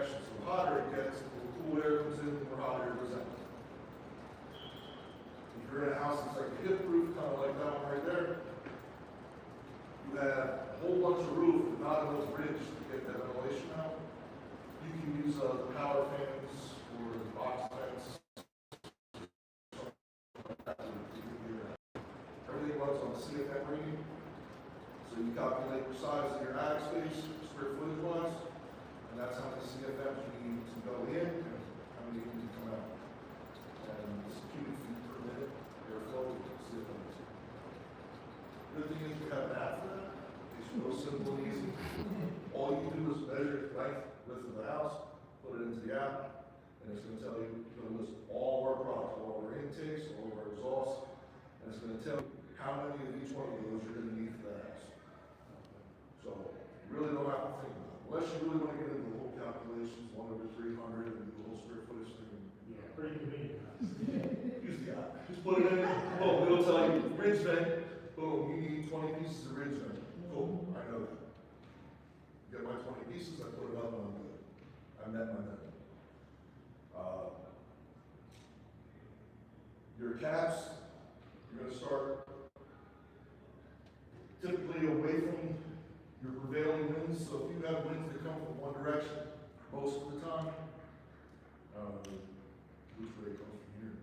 convection. So the hotter it gets, the cool air comes in, the more hot air goes out. If you're in a house that's like a hip roof, kind of like that one right there, you have a whole bunch of roof, but not enough ridge to get that ventilation out. You can use the power fans or the box fans. Everything runs on the CFM rating. So you calculate the size of your attic space, square footage wise, and that's how many CFMs you need to go in and how many you need to come out. And it's cubic feet per minute, airflow, CFMs. Good thing is we have an app for that. It's real simple and easy. All you do is measure the length, width of the house, put it into the app, and it's going to tell you, it's going to list all of our products, all of our intakes, all of our exhausts, and it's going to tell you how many of each one of those you're going to need for that house. So you really don't have to think about it. Unless you really want to get into the whole calculations, 1/300, and the whole square footage thing. Yeah, pretty convenient. Use the app. Just put it in, boom, it'll tell you, ridge vent, boom, you need 20 pieces of ridge vent. Cool, I know that. Get my 20 pieces, I put it up, and I'm good. I met my minimum. Your caps, you're going to start typically away from your prevailing winds. So if you have winds that come from one direction most of the time, which way it comes from here?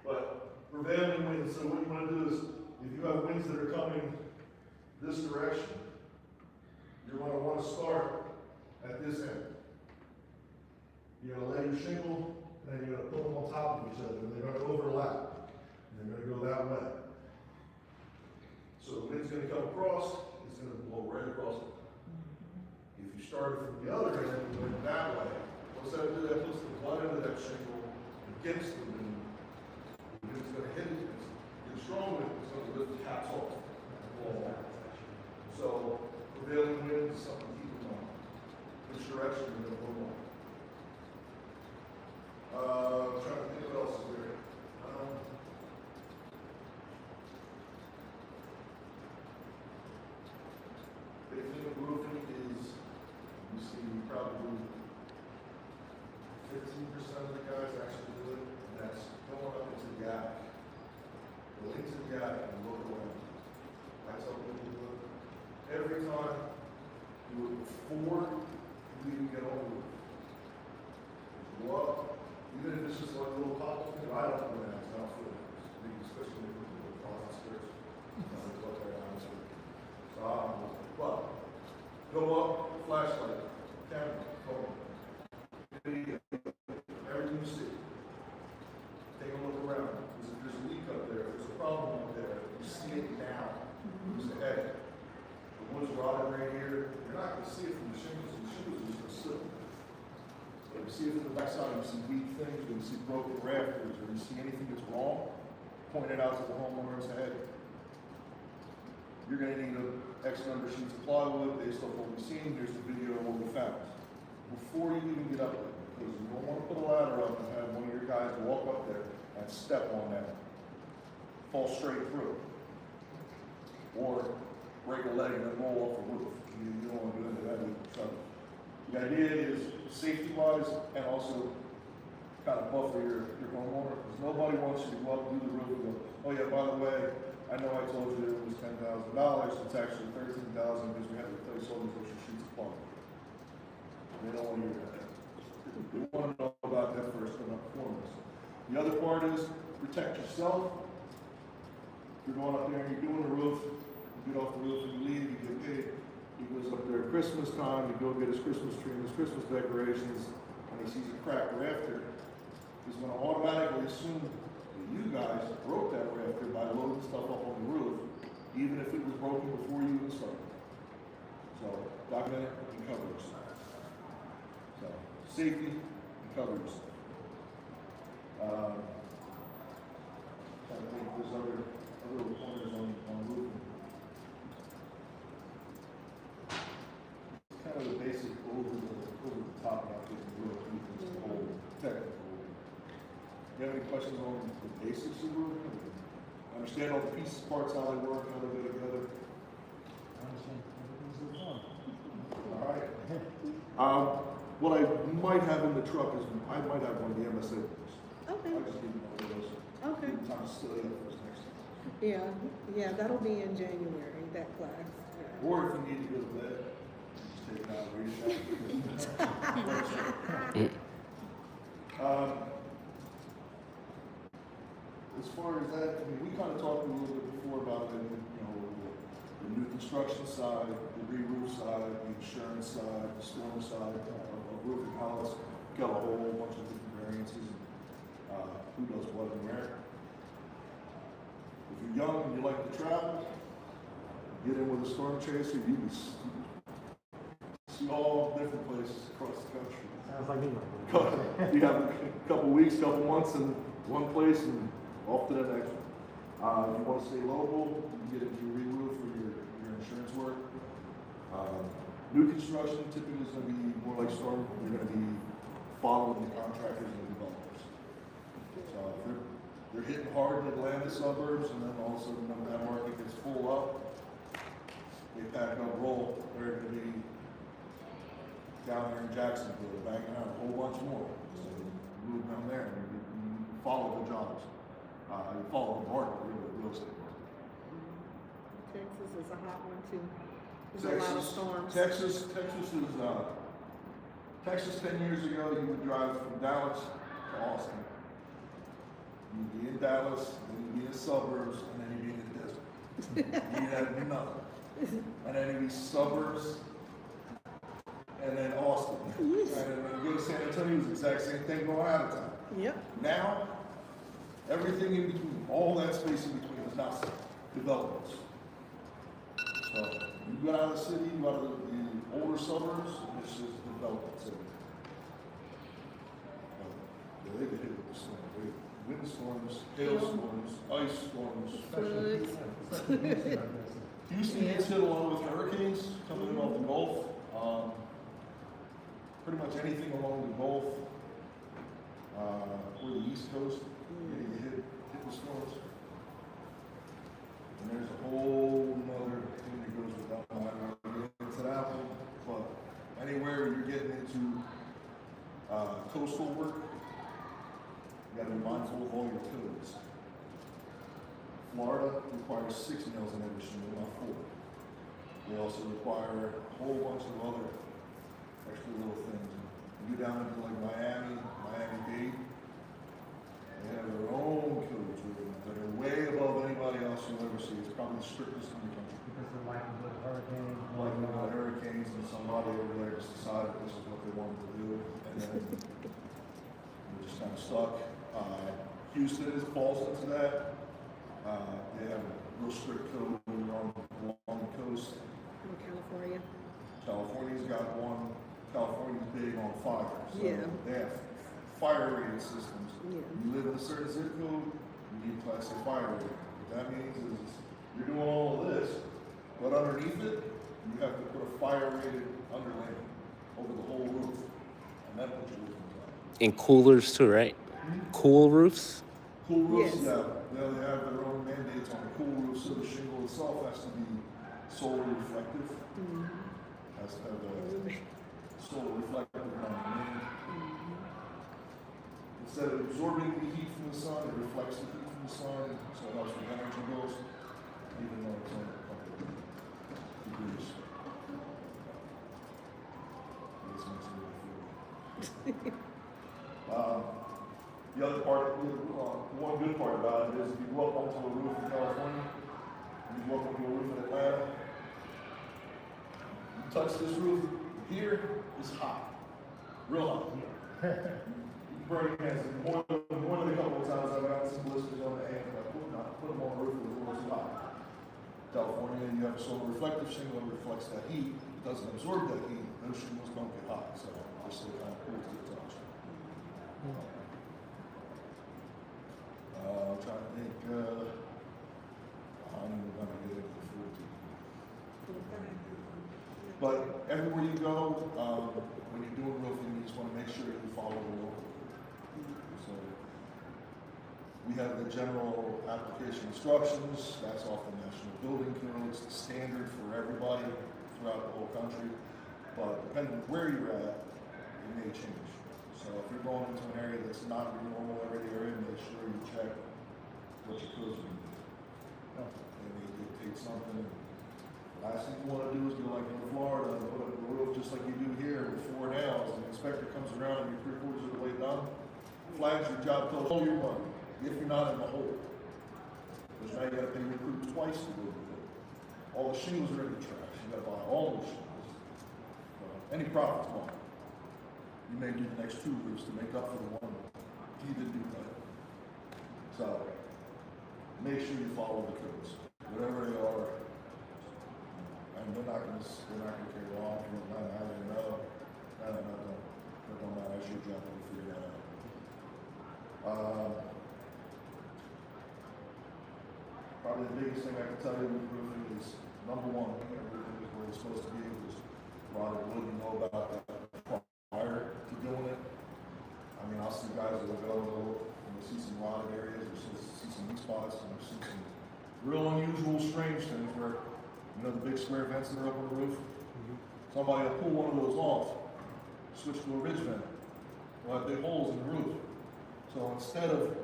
But prevailing winds, so what you want to do is, if you have winds that are coming this direction, you're going to want to start at this end. You're going to lay your shingle, and then you're going to put them on top of each other, and they're going to overlap. And they're going to go that way. So the wind's going to come across, it's going to blow right across it. If you started from the other end and went that way, what's that do? That puts the butt end of that shingle against the wind. The wind's going to hit it. It's strong wind, it's going to lift the caps off. So prevailing wind is something to keep in mind. Which direction you're going to move on. I'm trying to think what else is there. Big thing of roofing is, you see probably 15% of the guys actually do it, and that's going up into the attic. Go into the attic and look around. I tell people to do it every time. Do it before you even get on the roof. Go up, even if it's just like a little pop-up thing. I don't do that, it's not for it. Especially with the closet skirts. But go up, flashlight, camera, phone, video, everything you see. Take a look around. If there's a leak up there, if there's a problem up there, you see it now. Use the head. The wood's rotted right here. You're not going to see it from the shingles. The shingles are just going to slip. But if you see it from the backside, you see weak things, or you see broken rafters, or you see anything that's wrong, point it out to the homeowner and say, hey, you're going to need X number of sheets of plywood based off what we've seen. Here's the video of what we found. Before you even get up there, because you don't want to put a ladder up and have one of your guys walk up there and step on that, fall straight through, or break a leg and then roll off the roof. You don't want to do any of that either. So the idea is safety-wise and also kind of buffer your homeowner, because nobody wants you to go up and do the roof and go, oh yeah, by the way, I know I told you it was $10,000, it's actually $13,000 because we had to replace all these extra sheets of plywood. They don't want to hear that. They want to know about that first and not foremost. The other part is protect yourself. You're going up there and you're doing the roof, you get off the roof and you leave, you get paid. He goes up there at Christmas time, you go get his Christmas tree and his Christmas decorations, and he sees a cracked rafter. He's going to automatically assume that you guys broke that rafter by loading stuff up on the roof, even if it was broken before you even started. So, document it and cover yourself. So, safety and cover yourself. I think there's other pointers on roofing. It's kind of the basic over the top about getting real deep into the whole technical. Do you have any questions on the basics of roofing? Understand all the pieces, parts, how they work, how they go together? I understand. Everything's good fun. All right. What I might have in the truck is, I might have one of the MSA books. Okay. I just need one of those. Okay. Give me time to study up for this next time. Yeah, that'll be in January, that class. Yeah. Or if you need to go to bed, just take it out and read it out. As far as that, I mean, we kind of talked a little bit before about the, the new construction side, the re-roof side, the insurance side, the storm side, of roofing pallets. Got a whole bunch of different variances, who does what and where. If you're young and you like to travel, get in with a storm chaser, you can see all different places across the country. Sounds like me. You have a couple weeks, couple months in one place and off to the next one. If you want to stay local, you can get into your re-roof or your insurance work. New construction typically is going to be more like storm. You're going to be following the contractors and the developers. So they're hitting hard in Atlanta suburbs, and then all of a sudden when that market gets full up, they pack up roll. They're going to be down there in Jacksonville, banging out a whole bunch more. So you move down there and you follow the jobs. You follow the market, really, the real estate market. Texas is a hot one too. There's a lot of storms. Texas 10 years ago, you would drive from Dallas to Austin. You'd be in Dallas, then you'd be in the suburbs, and then you'd be in the desert. You'd have nothing. And then you'd be suburbs, and then Austin. And then when you go to San Antonio, it's the exact same thing going out of town. Yep. Now, everything in between, all that space in between is now developments. So you go out of the city, you go out of the older suburbs, and it's just development city. Yeah, they get hit with the storm. Windstorms, hailstorms, ice storms. Floods. Houston gets hit along with hurricanes coming in off the Gulf. Pretty much anything along the Gulf or the East Coast, you hit the storms. And there's a whole nother thing that goes with that. I'm not going to get into that one, but anywhere you're getting into coastal work, you got to be mindful of all your codes. Florida requires 6 nails in every shingle, not 4. They also require a whole bunch of other extra little things. You get down into like Miami Dade, they have their own codes that are way above anybody else you'll ever see. It's probably the strictest in the country. Because of likelihood of hurricanes. Likelihood of hurricanes, and somebody over there just decided this is what they wanted to do, and then they're just kind of stuck. Houston falls into that. They have a real strict code along the coast. In California. California's got one. California's big on fire. So Yeah. they have fire rating systems. Yeah. You live in a certain zip code, you need Class A fire rating. What that means is you're doing all of this, but underneath it, you have to put a fire rated underlayment over the whole roof, and that puts your roof on top. And coolers too, right? Cool roofs? Cool roofs, Yes. yeah. They have their own mandates on the cool roof, so the shingle itself has to be solar reflective. Has to have a solar reflective on the main. Instead of absorbing the heat from the sun, it reflects the heat from the sun, so it helps with energy bills, even though it's only a couple of degrees. This makes it really feel. The other part, one good part about it is if you go up onto a roof in California, you go up onto a roof in Atlanta, you touch this roof here, it's hot, real hot. You burn your hands. More than a couple of times I've gotten some blisters on the hand, and I put them on the roof and it was too hot. California, you have a solar reflective shingle that reflects that heat. It doesn't absorb that heat. Those shingles don't get hot, so just so kind of cool to the touch. I'm trying to think, I'm going to get into the 14. But everywhere you go, when you're doing roofing, you just want to make sure you follow the local code. So we have the general application instructions. That's off the National Building Code. It's the standard for everybody throughout the whole country. But depending on where you're at, it may change. So if you're going into an area that's not your normal area you're in, make sure you check what your codes are. They may dictate something. Last thing you want to do is go like in Florida and put up a roof just like you do here with 4 nails, and the inspector comes around and you're 3/4 of the way done. Flags your job, tells all your money if you're not in the hole. Because now you got to pay your crew twice to do it. All the shingles are in the trash. You got to buy all those shingles. Any profit's gone. You may do the next 2 roofs to make up for the one you didn't do that. So make sure you follow the codes, whatever they are. And they're not gonna carry along. If you don't know how they know. That don't matter. That's your job to figure that out. Probably the biggest thing I can tell you with roofing is, number one, everything is where it's supposed to be. There's a lot of wood you know about that prior to doing it. I mean, I'll see guys that will go and you'll see some rotted areas, or see some weak spots, and you'll see some real unusual, strange things where, you know, the big square vents that are up on the roof? Somebody will pull one of those off, switch to a ridge vent. We'll have big holes in the roof. So instead of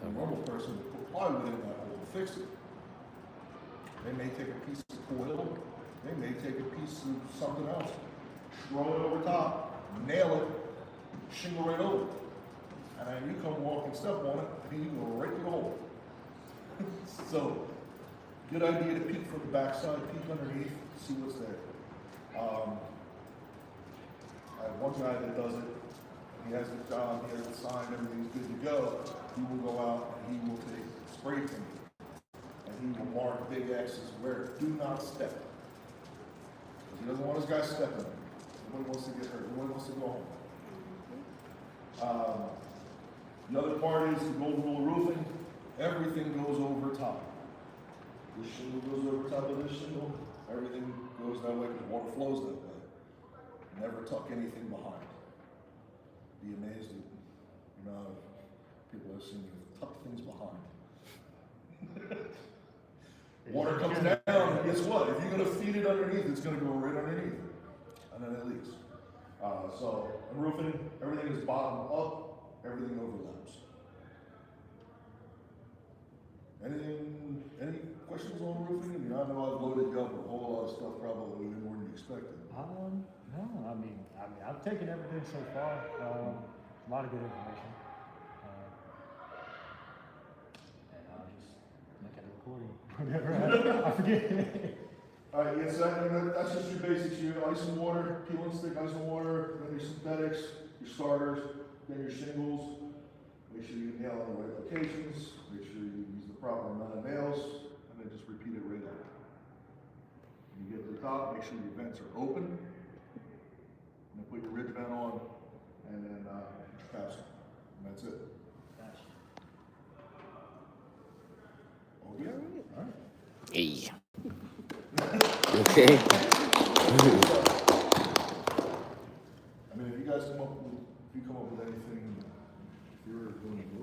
a normal person to put plywood in that hole and fix it, they may take a piece of coil, they may take a piece of something else, throw it over top, nail it, shingle right over it. And then you come walk and step on it, and you go right through the hole. So, good idea to peek from the backside, peek underneath, see what's there. I have one guy that does it. He has the job, he has the sign, everything's good to go. He will go out and he will take spray paint and he will mark big X's where do not step. Because he doesn't want his guys stepping. Nobody wants to get hurt. Nobody wants to go home. The other part is the golden rule of roofing. Everything goes over top. This shingle goes over top of this shingle. Everything goes that way because water flows that way. Never tuck anything behind. Be amazed at, you know, people have seen you tuck things behind. Water comes down, and guess what? If you're going to feed it underneath, it's going to go right underneath. And then it leaks. So, in roofing, everything is bottom up, everything overlaps. Any questions on roofing? I mean, I know I've loaded you up with a whole lot of stuff, probably more than you expected. No, I mean, I've taken everything so far. A lot of good information. And I'll just look at the recording whenever I forget. All right, yes, that's just your basics. Your ice and water, peel and stick ice and water, then your synthetics, your starters, then your shingles. Make sure you nail in the right locations. Make sure you use the proper amount of nails, and then just repeat it right up. When you get to the top, make sure your vents are open. And then put your ridge vent on, and then put your caps on. And that's it. All good? All right. Hey. Okay.